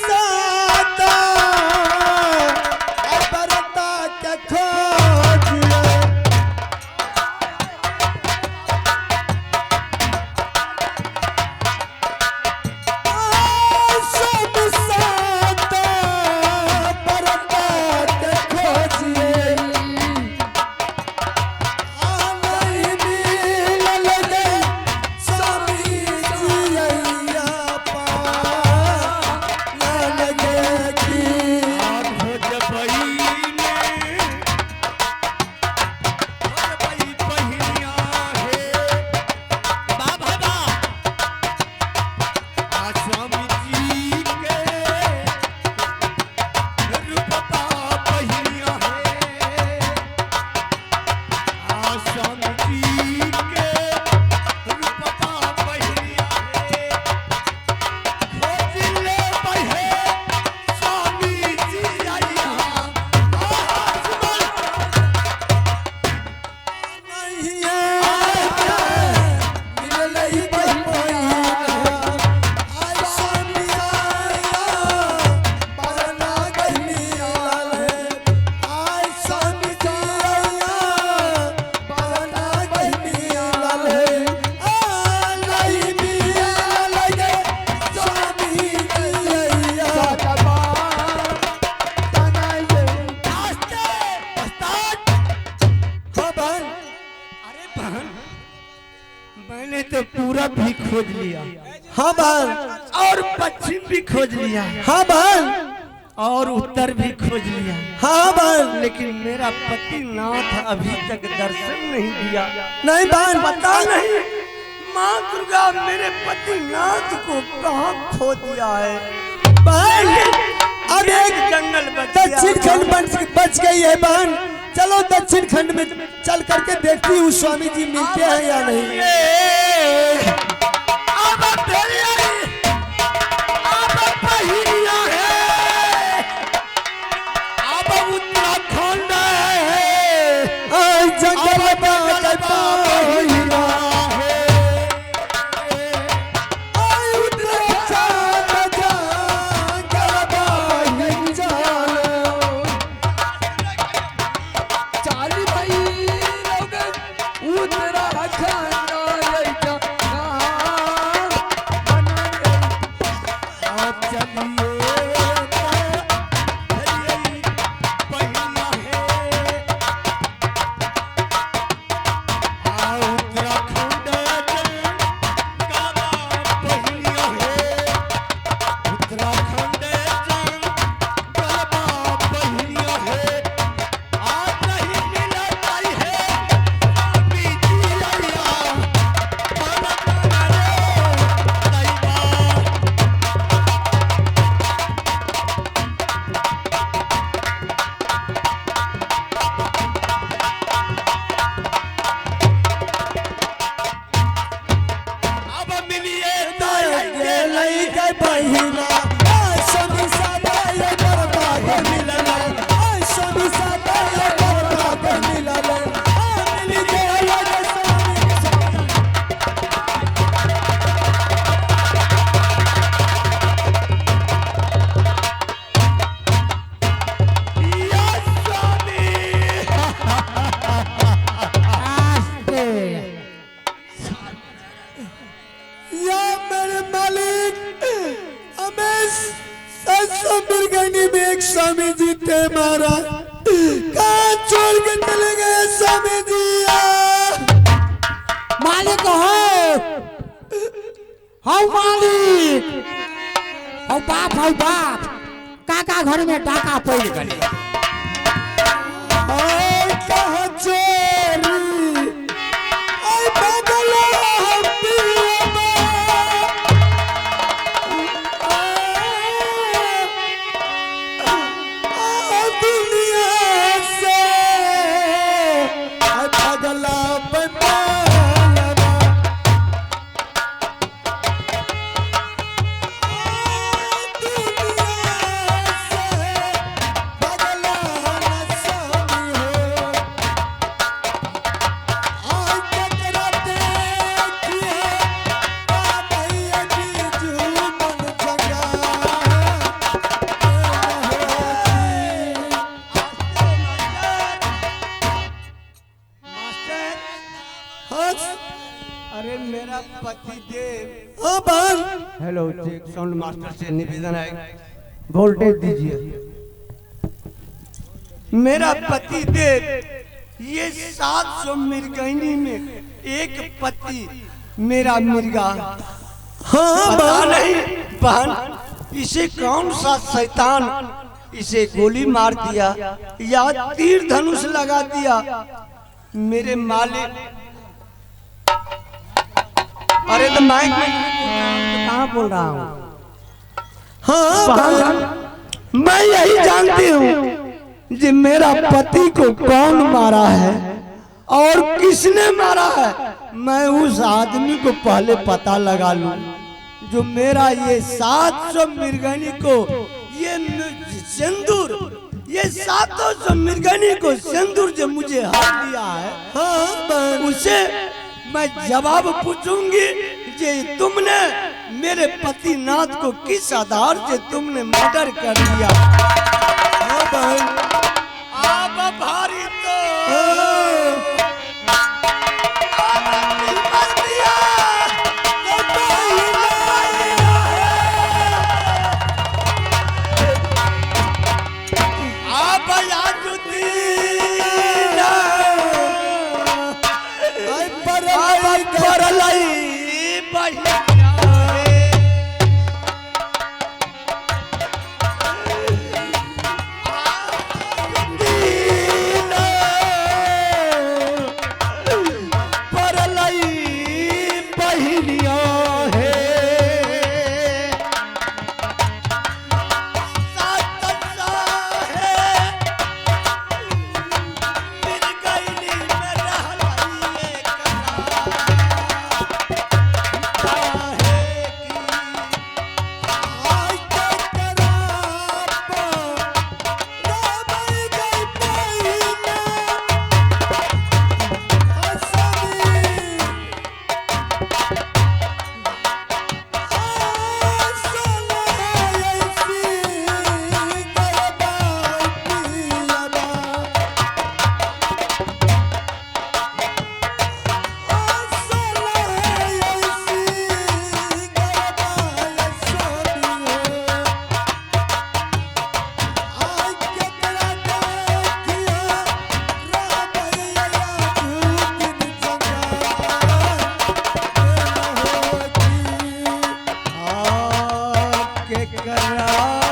साता बरता के खोजिए सब साता बरता के खोजिए नहीं मिल लगे स्वामी जिया पा लगे की मैंने तो पूरब भी खोज लिया, हाँ बहन, और पश्चिम भी खोज लिया, हाँ बहन, और उत्तर भी खोज लिया, हाँ बहन, लेकिन मेरा पति नाथ अभी तक दर्शन नहीं दिया। नहीं बहन, पता नहीं माँ दुर्गा मेरे पति नाथ को कहाँ खो दिया है। बहन अब एक जंगल दक्षिण खंड बच गई है बहन, चलो दक्षिण खंड में चल करके देखती हूँ स्वामी जी मिलते हैं या नहीं। उत्तराखंड स्वामी जी थे मारा कहाँ छोड़ के चले गए स्वामी जी। मालिक हो मालिक हो बाप काका घर में डाका पड़ गए। कहाँ चोरी हाँ बाल हेलो चेक साउंड मास्टर से निवेदन है, वोल्टेज दीजिए। मेरा पति देव ये 700 मिर्गैनी में एक पति मेरा मिर्गा। हाँ पता बाल नहीं बहन इसे कौन सा शैतान इसे गोली मार दिया या तीर धनुष लगा दिया। मेरे मालिक, अरे तो मैं कहाँ बोल रहा हूँ। हाँ बाल मैं यही जानती हूँ कि मेरा पति को कौन मारा है और किसने मारा है। मैं उस आदमी को पहले पता लगा लूं जो मेरा ये 700 मिर्गनी को ये सिंदूर, ये 700 मिर्गनी को सिंदूर जो मुझे हार दिया है, हाँ बाल उसे मैं जवाब पूछूंगी कि तुमने मेरे पति नाथ को किस आधार से तुमने मर्डर कर दिया। हाँ बाल आप भारी तो आप याजुद्दीन आई परलाई करा